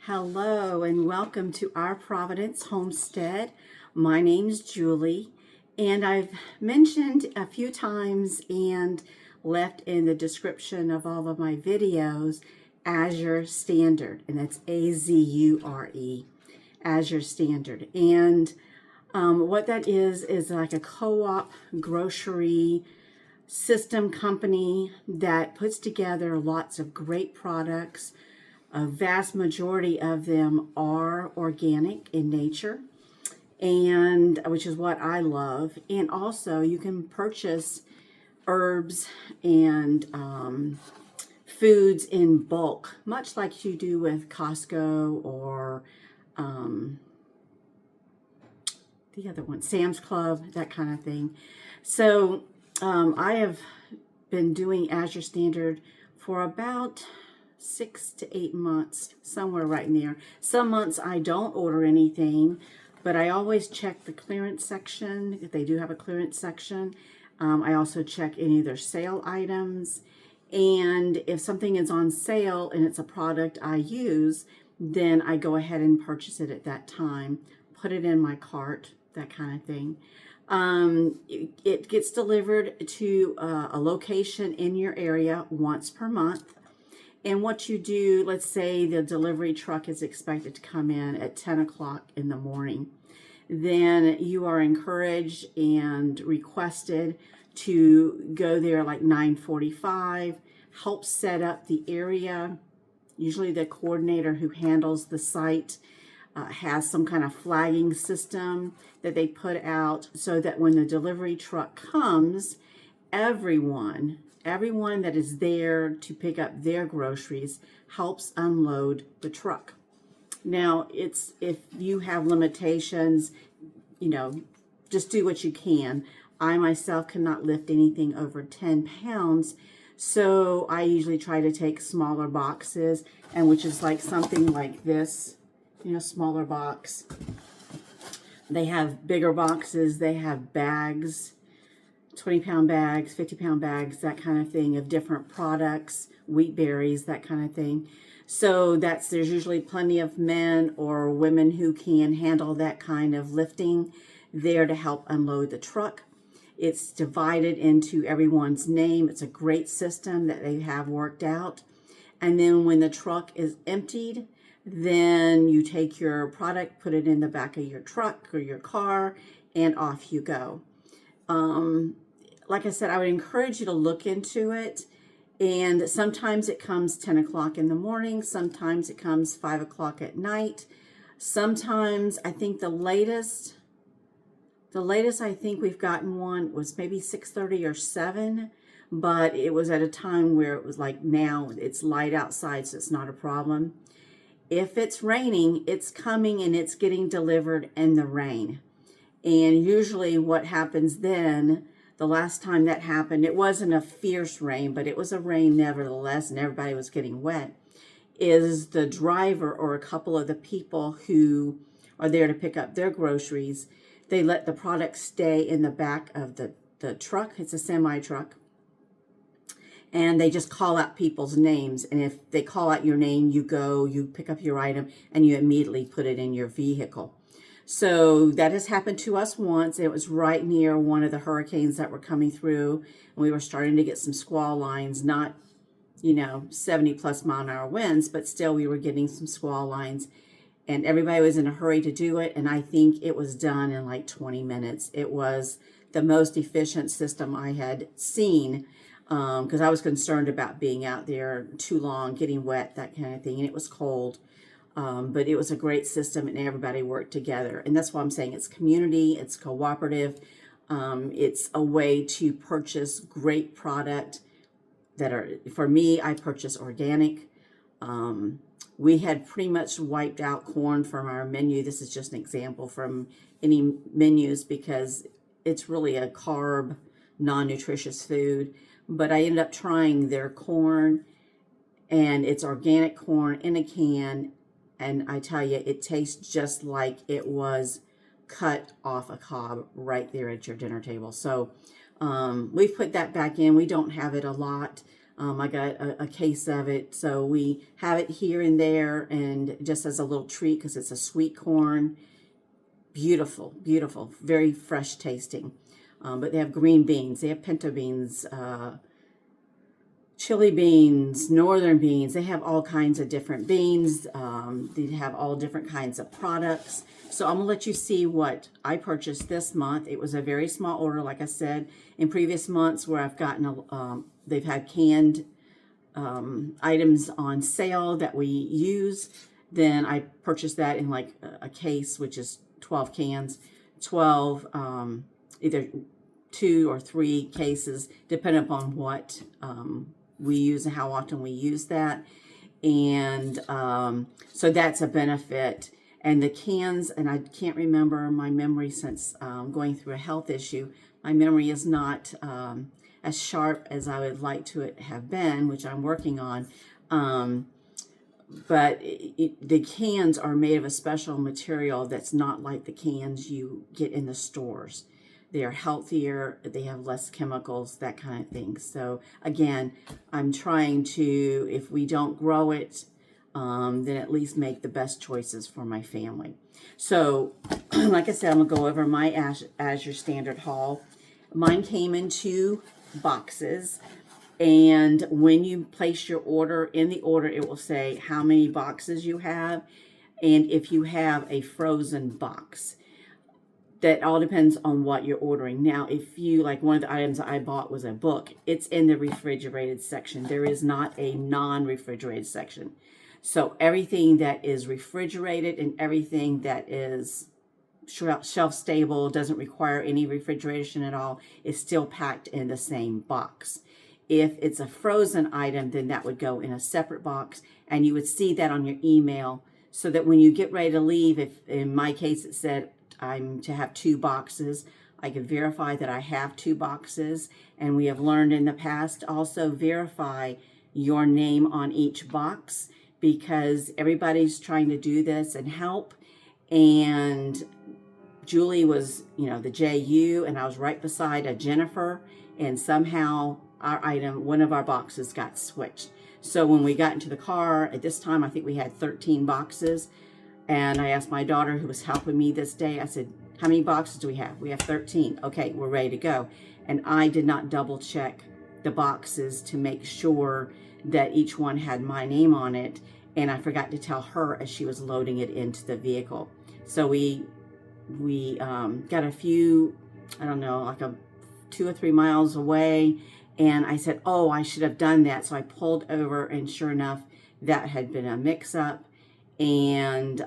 Hello and welcome to our Providence homestead. My name's Julie, and I've mentioned a few times and left in the description of all of my videos Azure Standard, and that's Azure, Azure Standard. And what that is like a co-op grocery system company that puts together lots of great products. A vast majority of them are organic in nature, and which is what I love. And also you can purchase herbs and foods in bulk, much like you do with Costco or the other one, Sam's Club, that kind of thing. So I have been doing Azure Standard for about 6 to 8 months, somewhere right in there. Some months I don't order anything, but I always check the clearance section if they do have a clearance section. I also check any of their sale items, and if something is on sale and it's a product I use, then I go ahead and purchase it at that time, put it in my cart, that kind of thing. It gets delivered to a location in your area once per month. And what you do, let's say the delivery truck is expected to come in at 10 o'clock in the morning, then you are encouraged and requested to go there like 9:45, help set up the area. Usually the coordinator who handles the site has some kind of flagging system that they put out so that when the delivery truck comes, everyone that is there to pick up their groceries helps unload the truck. Now, if you have limitations, just do what you can. I myself cannot lift anything over 10 pounds, so I usually try to take smaller boxes, and which is like something like this, smaller box. They have bigger boxes, they have bags, 20-pound bags, 50-pound bags, that kind of thing, of different products, wheat berries, that kind of thing. So there's usually plenty of men or women who can handle that kind of lifting there to help unload the truck. It's divided into everyone's name. It's a great system that they have worked out. And then when the truck is emptied, then you take your product, put it in the back of your truck or your car, and off you go. Like I said, I would encourage you to look into it. And sometimes it comes 10 o'clock in the morning. Sometimes it comes 5 o'clock at night. Sometimes I think the latest I think we've gotten one was maybe 6:30 or 7. But it was at a time where it was like now it's light outside, so it's not a problem. If it's raining, it's coming and it's getting delivered in the rain. And usually what happens then, the last time that happened, it wasn't a fierce rain, but it was a rain nevertheless, and everybody was getting wet, is the driver or a couple of the people who are there to pick up their groceries, they let the product stay in the back of the truck. It's a semi-truck. And they just call out people's names. And if they call out your name, you go, you pick up your item, and you immediately put it in your vehicle. So that has happened to us once. It was right near one of the hurricanes that were coming through. And we were starting to get some squall lines, not, 70 plus mile an hour winds, but still we were getting some squall lines. And everybody was in a hurry to do it. And I think it was done in like 20 minutes. It was the most efficient system I had seen, because I was concerned about being out there too long, getting wet, that kind of thing. And it was cold. But it was a great system and everybody worked together. And that's why I'm saying it's community, it's cooperative. It's a way to purchase great product that are, for me, I purchase organic. We had pretty much wiped out corn from our menu. This is just an example from any menus because it's really a carb, non-nutritious food. But I ended up trying their corn, and it's organic corn in a can. And I tell you, it tastes just like it was cut off a cob right there at your dinner table. So we've put that back in. We don't have it a lot. I got a case of it, so we have it here and there, and just as a little treat because it's a sweet corn. Beautiful, beautiful, very fresh tasting. But they have green beans, they have pinto beans, chili beans, northern beans. They have all kinds of different beans. They have all different kinds of products. So I'm gonna let you see what I purchased this month. It was a very small order, like I said. In previous months where I've gotten, they've had canned items on sale that we use, then I purchased that in like a case, which is 12 cans, 12, either 2 or 3 cases, depending upon what we use and how often we use that. And so that's a benefit. And the cans, and I can't remember my memory since going through a health issue. My memory is not as sharp as I would like to it have been, which I'm working on. But the cans are made of a special material that's not like the cans you get in the stores. They are healthier, they have less chemicals, that kind of thing. So again, I'm trying to, if we don't grow it, then at least make the best choices for my family. So like I said, I'm gonna go over my Azure Standard haul. Mine came in 2 boxes. And when you place your order, in the order, it will say how many boxes you have. And if you have a frozen box, that all depends on what you're ordering. Now, if you, like one of the items I bought was a book, it's in the refrigerated section. There is not a non-refrigerated section. So everything that is refrigerated and everything that is shelf stable, doesn't require any refrigeration at all, is still packed in the same box. If it's a frozen item, then that would go in a separate box, and you would see that on your email, so that when you get ready to leave, if in my case it said I'm to have 2 boxes, I can verify that I have 2 boxes. And we have learned in the past, also verify your name on each box, because everybody's trying to do this and help. And Julie was, the JU, and I was right beside a Jennifer, and somehow our item, one of our boxes, got switched. So when we got into the car, at this time, I think we had 13 boxes. And I asked my daughter, who was helping me this day, I said, how many boxes do we have? We have 13. Okay, we're ready to go. And I did not double check the boxes to make sure that each one had my name on it. And I forgot to tell her as she was loading it into the vehicle. So we got a few, I don't know, like 2 or 3 miles away. And I said, oh, I should have done that. So I pulled over, and sure enough, that had been a mix-up. And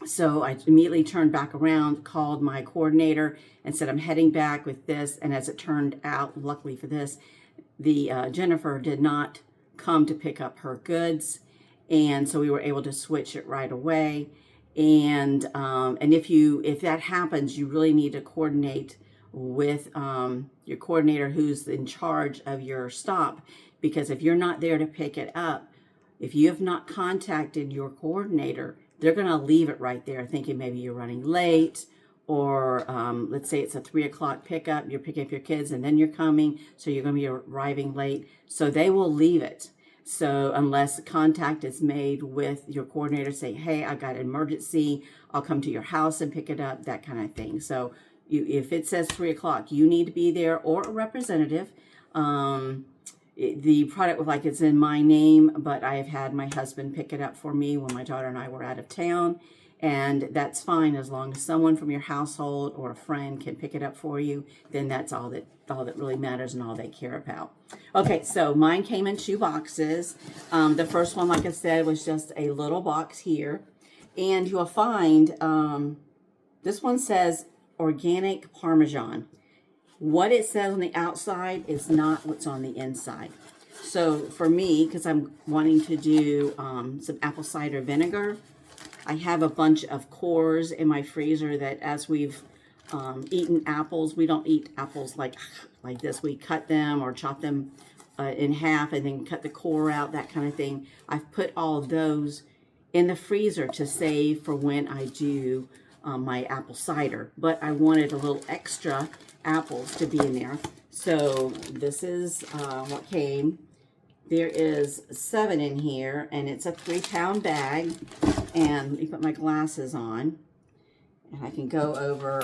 so I immediately turned back around, called my coordinator, and said, I'm heading back with this. And as it turned out, luckily for this, the Jennifer did not come to pick up her goods. And so we were able to switch it right away. And if that happens, you really need to coordinate with your coordinator who's in charge of your stop, because if you're not there to pick it up, if you have not contacted your coordinator, they're going to leave it right there thinking maybe you're running late, or let's say it's a 3 o'clock pickup, you're picking up your kids and then you're coming, so you're going to be arriving late. So they will leave it. So unless contact is made with your coordinator, say, hey, I got an emergency, I'll come to your house and pick it up, that kind of thing. So if it says 3 o'clock, you need to be there, or a representative. The product was like it's in my name, but I have had my husband pick it up for me when my daughter and I were out of town. And that's fine, as long as someone from your household or a friend can pick it up for you, then that's all that really matters and all they care about. Okay, so mine came in 2 boxes. The first one, like I said, was just a little box here. And you'll find this one says organic Parmesan. What it says on the outside is not what's on the inside. So for me, because I'm wanting to do some apple cider vinegar, I have a bunch of cores in my freezer that, as we've eaten apples, we don't eat apples like this. We cut them or chop them in half and then cut the core out, that kind of thing. I've put all of those in the freezer to save for when I do my apple cider. But I wanted a little extra apples to be in there. So this is what came. There is 7 in here, and it's a 3-pound bag. And let me put my glasses on, and I can go over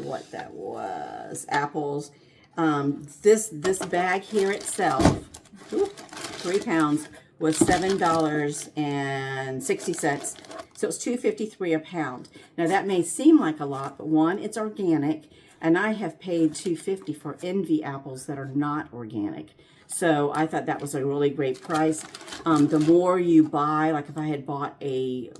what that was. Apples. This bag here itself, 3 pounds, was $7.60. So it's $2.53 a pound. Now that may seem like a lot, but one, it's organic, and I have paid $2.50 for Envy apples that are not organic. So I thought that was a really great price. The more you buy, like if I had bought a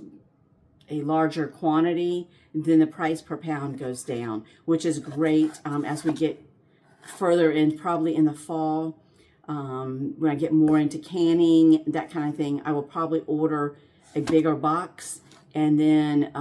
larger quantity, then the price per pound goes down, which is great as we get further in, probably in the fall. When I get more into canning, that kind of thing, I will probably order a bigger box and then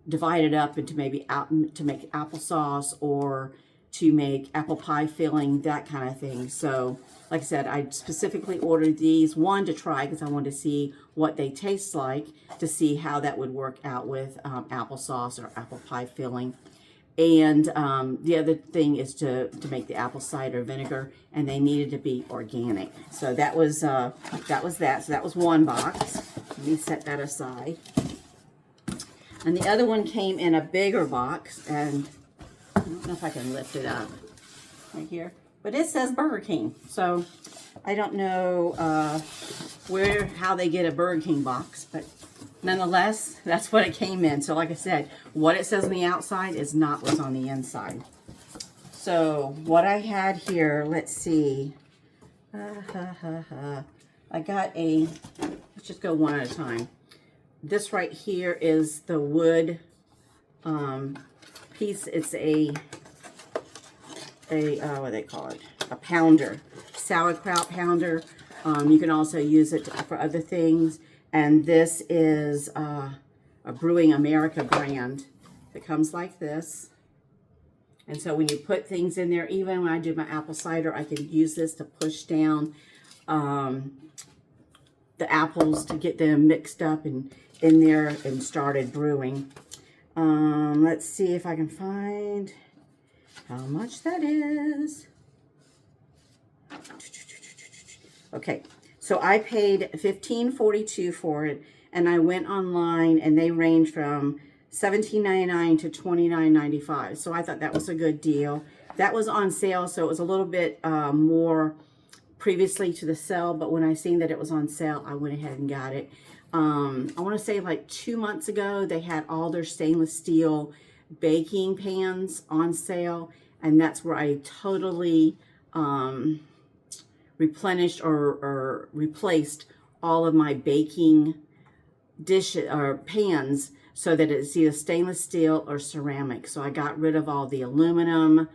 divide it up into maybe to make applesauce or to make apple pie filling, that kind of thing. So like I said, I specifically ordered these, one, to try because I wanted to see what they taste like, to see how that would work out with applesauce or apple pie filling. And the other thing is to make the apple cider vinegar, and they needed to be organic. So that was that. So that was one box. Let me set that aside. And the other one came in a bigger box, and I don't know if I can lift it up right here, but it says Burger King. So I don't know how they get a Burger King box, but nonetheless, that's what it came in. So like I said, what it says on the outside is not what's on the inside. So what I had here, let's see. I got let's just go one at a time. This right here is the wood piece. It's what do they call it? A pounder, sauerkraut pounder. You can also use it for other things. And this is a Brewing America brand that comes like this. And so when you put things in there, even when I do my apple cider, I can use this to push down the apples to get them mixed up and in there and started brewing. Let's see if I can find how much that is. Okay. So I paid $15.42 for it, and I went online, and they range from $17.99 to $29.95. So I thought that was a good deal. That was on sale, so it was a little bit more previously to the sale, but when I seen that it was on sale, I went ahead and got it. I want to say like 2 months ago, they had all their stainless steel baking pans on sale, and that's where I totally replenished or replaced all of my baking dishes or pans so that it's either stainless steel or ceramic. So I got rid of all the aluminum,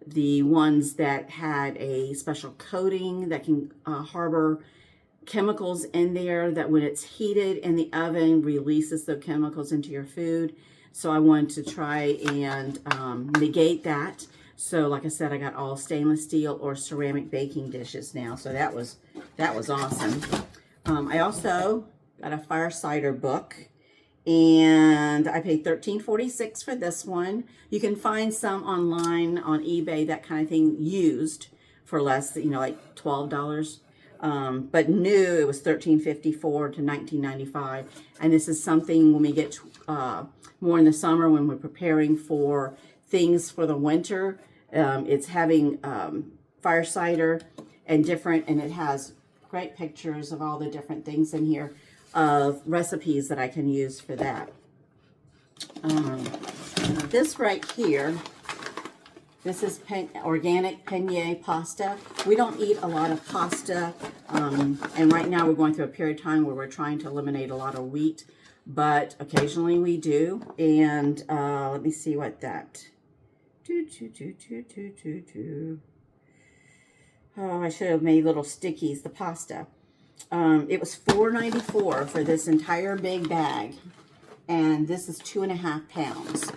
the ones that had a special coating that can harbor chemicals in there that when it's heated in the oven releases the chemicals into your food. So I wanted to try and negate that. So like I said, I got all stainless steel or ceramic baking dishes now. So that was awesome. I also got a fire cider book, and I paid $13.46 for this one. You can find some online on eBay, that kind of thing, used for less, like $12. But new, it was $13.54 to $19.95. And this is something when we get more in the summer, when we're preparing for things for the winter. It's having fire cider and it has great pictures of all the different things in here of recipes that I can use for that. This right here, this is organic penne pasta. We don't eat a lot of pasta, and right now we're going through a period of time where we're trying to eliminate a lot of wheat, but occasionally we do. And let me see what that. Oh, I should have made little stickies, the pasta. It was $4.94 for this entire big bag, and this is 2.5 pounds.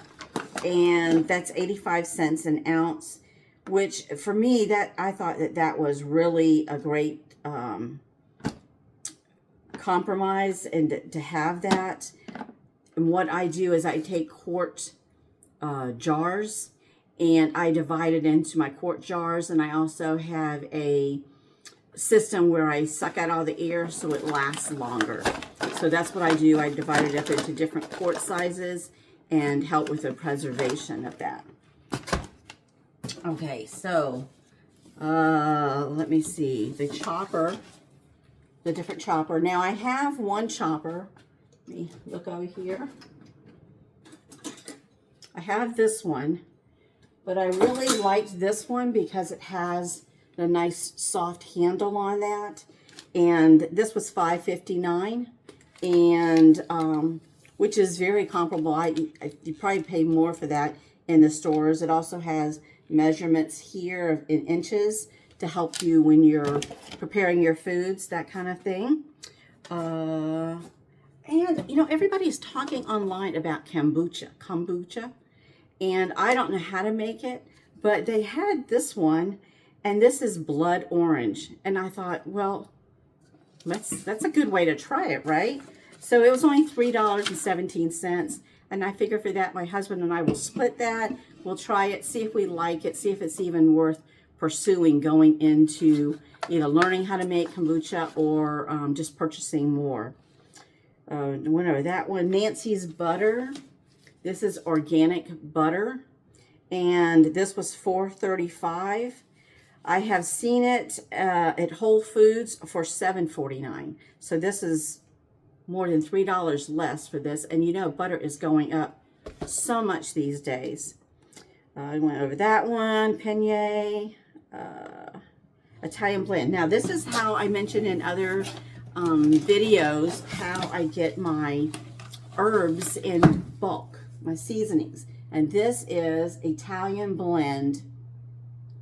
And that's 85 cents an ounce, which for me, I thought that was really a great compromise, and to have that. And what I do is I take quart jars, and I divide it into my quart jars, and I also have a system where I suck out all the air so it lasts longer. So that's what I do. I divide it up into different quart sizes and help with the preservation of that. Okay, so let me see. The chopper, the different chopper. Now I have one chopper. Let me look over here. I have this one, but I really liked this one because it has a nice soft handle on that. And this was $5.59, and which is very comparable. You probably pay more for that in the stores. It also has measurements here in inches to help you when you're preparing your foods, that kind of thing. And you know, everybody's talking online about kombucha, and I don't know how to make it, but they had this one, and this is blood orange, and I thought, well, that's a good way to try it, right? So it was only $3.17, and I figure for that, my husband and I will split that. We'll try it, see if we like it, see if it's even worth pursuing going into either learning how to make kombucha or just purchasing more. Whatever, that one, Nancy's butter. This is organic butter, and this was $4.35. I have seen it at Whole Foods for $7.49. So this is more than $3 less for this. And you know, butter is going up so much these days. I went over that one, Penne, Italian blend. Now this is how I mentioned in other videos how I get my herbs in bulk, my seasonings. And this is Italian blend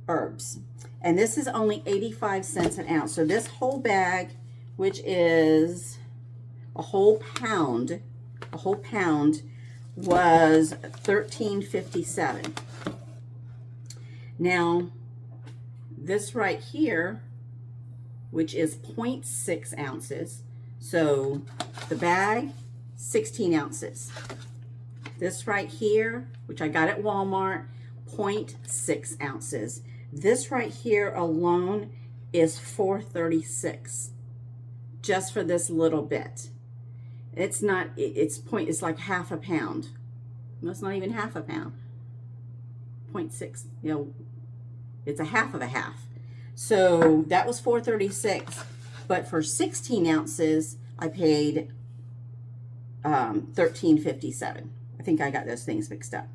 herbs. And this is only 85 cents an ounce. So this whole bag, which is a whole pound was $13.57. Now, this right here, which is 0.6 ounces. So the bag, 16 ounces. This right here, which I got at Walmart, 0.6 ounces. This right here alone is $4.36 just for this little bit. It's not, it's like half a pound. No, it's not even half a pound. 0.6, you know, it's a half of a half. So that was $4.36, but for 16 ounces, I paid $13.57. I think I got those things mixed up.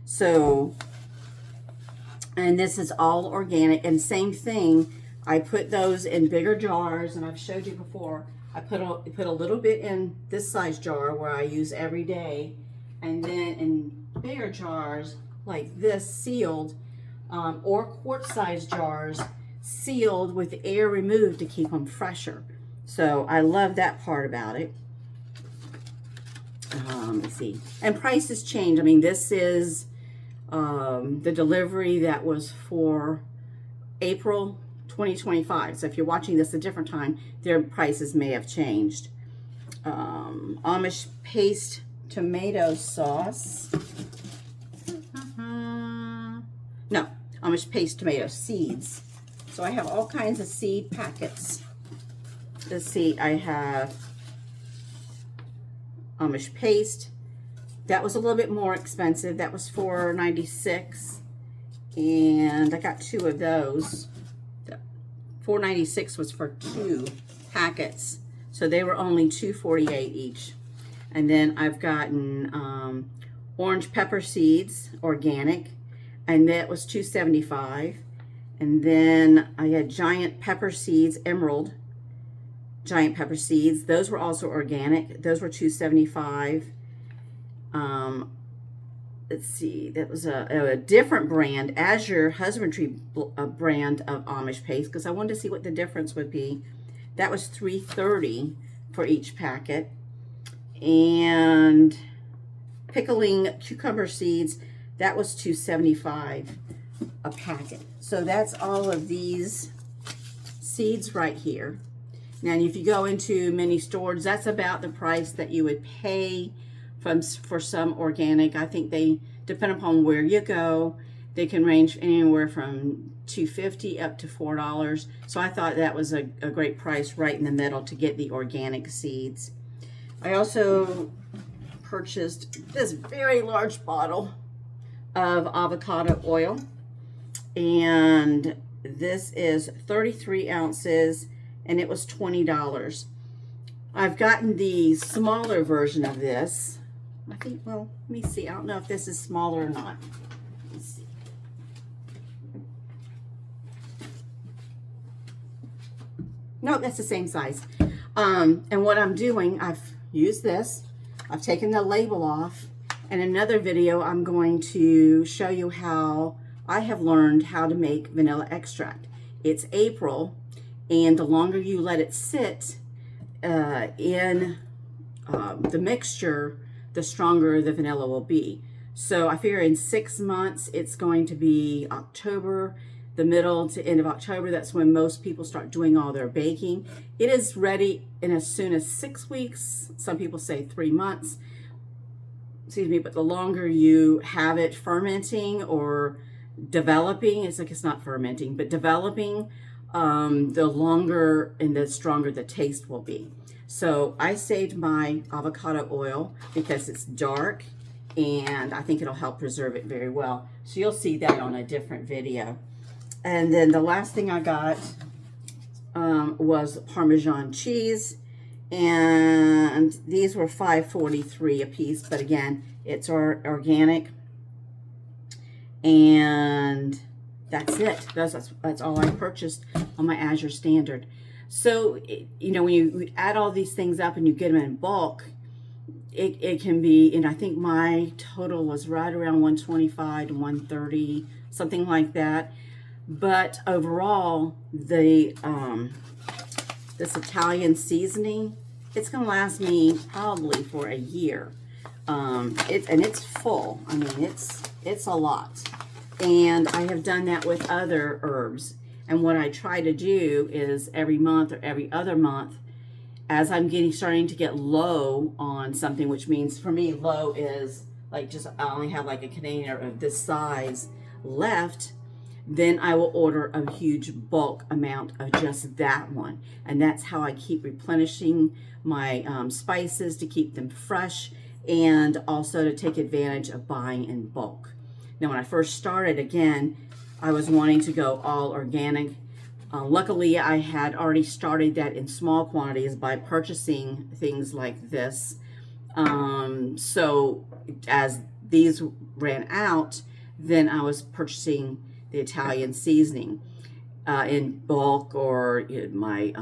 So, and this is all organic, and same thing, I put those in bigger jars, and I've showed you before. I put a little bit in this size jar where I use every day, and then in bigger jars like this, sealed, or quart size jars, sealed with air removed to keep them fresher. So I love that part about it. Let's see, and prices change. I mean, this is the delivery that was for April 2025. So if you're watching this a different time, their prices may have changed. Amish paste tomato sauce. No, Amish paste tomato seeds. So I have all kinds of seed packets. Let's see, I have Amish paste. That was a little bit more expensive. That was $4.96, and I got two of those. $4.96 was for 2 packets, so they were only $2.48 each. And then I've gotten orange pepper seeds, organic, and that was $2.75. And then I had giant pepper seeds, emerald giant pepper seeds. Those were also organic. Those were $2.75. Let's see, that was a different brand, Azure Husbandry brand of Amish paste, because I wanted to see what the difference would be. That was $3.30 for each packet. And pickling cucumber seeds, that was $2.75 a packet. So that's all of these seeds right here. Now, if you go into many stores, that's about the price that you would pay for some organic. I think they depend upon where you go, They can range anywhere from $2.50 up to $4. So I thought that was a great price right in the middle to get the organic seeds. I also purchased this very large bottle of avocado oil, and this is 33 ounces and it was $20. I've gotten the smaller version of this. I think, well, let me see. I don't know if this is smaller or not. Let's see. No, that's the same size. And what I'm doing, I've used this. I've taken the label off. In another video, I'm going to show you how I have learned how to make vanilla extract. It's April, and the longer you let it sit in the mixture, the stronger the vanilla will be. So I figure in 6 months, it's going to be October, the middle to end of October. That's when most people start doing all their baking. It is ready in as soon as 6 weeks. Some people say 3 months. Excuse me, but the longer you have it fermenting or developing, it's like it's not fermenting, but developing, the longer and the stronger the taste will be. So I saved my avocado oil because it's dark and I think it'll help preserve it very well. So you'll see that on a different video. And then the last thing I got was Parmesan cheese. And these were $5.43 a piece, but again, it's organic, and that's it. That's all I purchased on my Azure Standard. So, you know, when you add all these things up and you get them in bulk, it can be, and I think my total was right around 125 to 130, something like that. But overall, this Italian seasoning, it's going to last me probably for a year. And it's full. I mean, it's a lot. And I have done that with other herbs. And what I try to do is every month or every other month, as I'm starting to get low on something, which means for me, low is like just I only have like a container of this size left, then I will order a huge bulk amount of just that one. And that's how I keep replenishing my spices to keep them fresh, and also to take advantage of buying in bulk. Now, when I first started, again, I was wanting to go all organic. Luckily, I had already started that in small quantities by purchasing things like this. So as these ran out, then I was purchasing the Italian seasoning in bulk, or my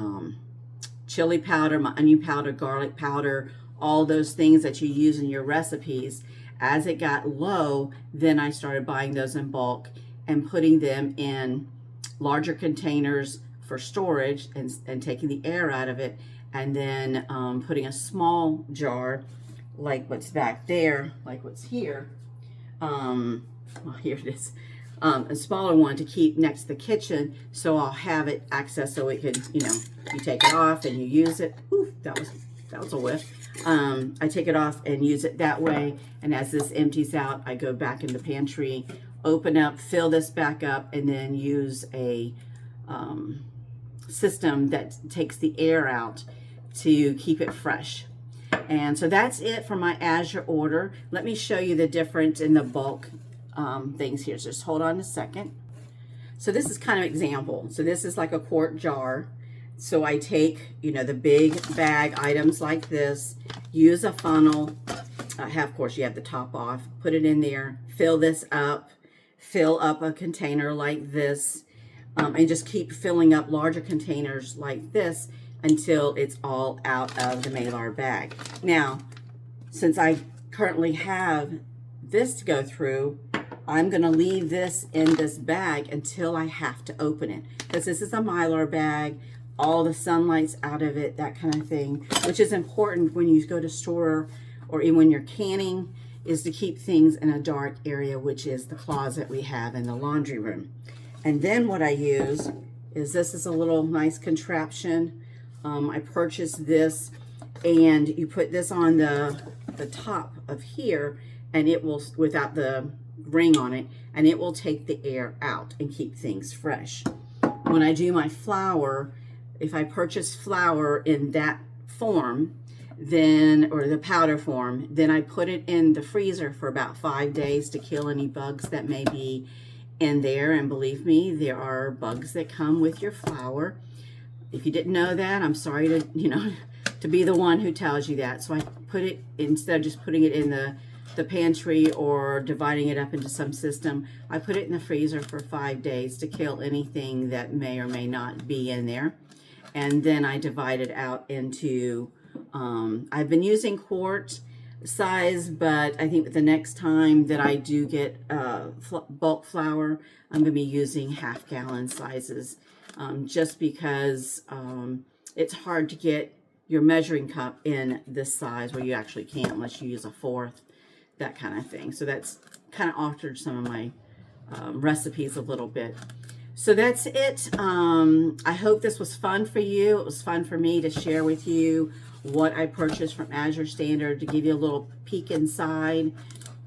chili powder, my onion powder, garlic powder, all those things that you use in your recipes. As it got low, then I started buying those in bulk and putting them in larger containers for storage and taking the air out of it, and then putting a small jar like what's back there, like what's here. Well, here it is. A smaller one to keep next to the kitchen, so I'll have it access so it can, you know, you take it off and you use it. Oof, that was a whiff. I take it off and use it that way, and as this empties out, I go back in the pantry, open up, fill this back up, and then use a system that takes the air out to keep it fresh. And so that's it for my Azure order. Let me show you the difference in the bulk things here. So just hold on a second. So this is kind of example. So this is like a quart jar. So I take, you know, the big bag items like this, use a funnel, of course you have the top off, put it in there, fill this up, fill up a container like this, and just keep filling up larger containers like this until it's all out of the Maillard bag. Now, since I currently have this to go through, I'm going to leave this in this bag until I have to open it, because this is a Mylar bag, all the sunlight's out of it, that kind of thing, which is important when you go to store or even when you're canning, is to keep things in a dark area, which is the closet we have in the laundry room. And then what I use is, this is a little nice contraption. I purchased this, and you put this on the top of here, and it will, without the ring on it, and it will take the air out and keep things fresh. When I do my flour, if I purchase flour in that form, then, or the powder form, then I put it in the freezer for about 5 days to kill any bugs that may be in there. And believe me, there are bugs that come with your flour. If you didn't know that, I'm sorry to, to be the one who tells you that. So I put it, instead of just putting it in the pantry or dividing it up into some system, I put it in the freezer for 5 days to kill anything that may or may not be in there. And then I divide it out into, I've been using quart size, but I think the next time that I do get bulk flour, I'm going to be using half-gallon sizes, just because it's hard to get your measuring cup in this size where you actually can't unless you use a fourth, that kind of thing. So that's kind of altered some of my recipes a little bit. So that's it. I hope this was fun for you. It was fun for me to share with you what I purchased from Azure Standard, to give you a little peek inside.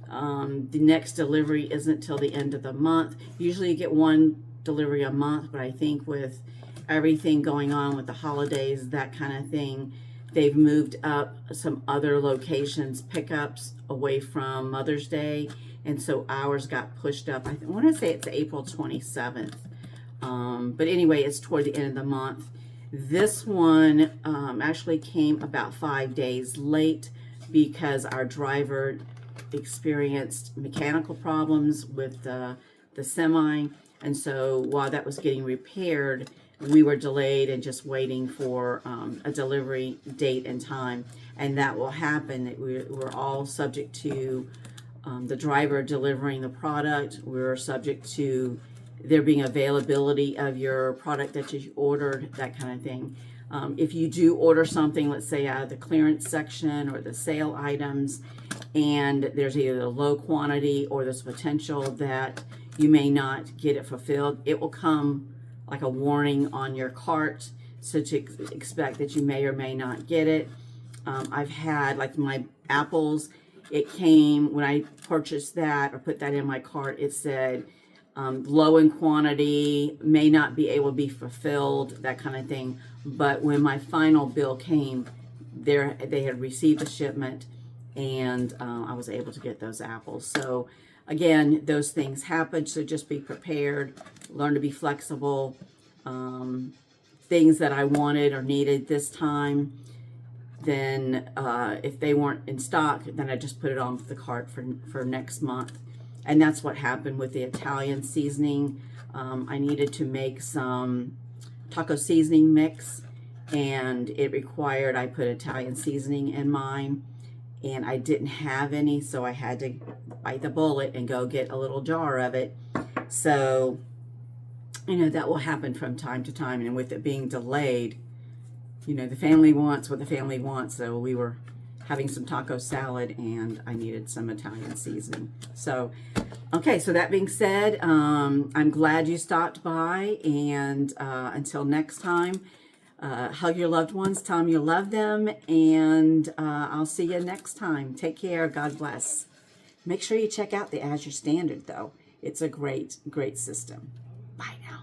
The next delivery isn't till the end of the month. Usually you get one delivery a month, but I think with everything going on with the holidays, that kind of thing, they've moved up some other locations, pickups away from Mother's Day, and so ours got pushed up. I want to say it's April 27th. But anyway, it's toward the end of the month. This one actually came about 5 days late because our driver experienced mechanical problems with the semi. And so while that was getting repaired, we were delayed and just waiting for a delivery date and time. And that will happen. We're all subject to the driver delivering the product. We're subject to there being availability of your product that you ordered, that kind of thing. If you do order something, let's say out of the clearance section or the sale items, and there's either a low quantity or there's potential that you may not get it fulfilled, it will come like a warning on your cart, so to expect that you may or may not get it. I've had, like my apples, it came, when I purchased that or put that in my cart, it said low in quantity, may not be able to be fulfilled, that kind of thing. But when my final bill came, they had received a shipment, and I was able to get those apples. So again, those things happen, so just be prepared, learn to be flexible. Things that I wanted or needed this time, then if they weren't in stock, then I just put it on the cart for next month. And that's what happened with the Italian seasoning. I needed to make some taco seasoning mix, and it required I put Italian seasoning in mine, and I didn't have any, so I had to bite the bullet and go get a little jar of it. So, that will happen from time to time, and with it being delayed, the family wants what the family wants, so we were having some taco salad, and I needed some Italian seasoning. So, okay, so that being said, I'm glad you stopped by, and until next time, hug your loved ones, tell them you love them, and I'll see you next time. Take care. God bless. Make sure you check out the Azure Standard, though. It's a great, great system. Bye now.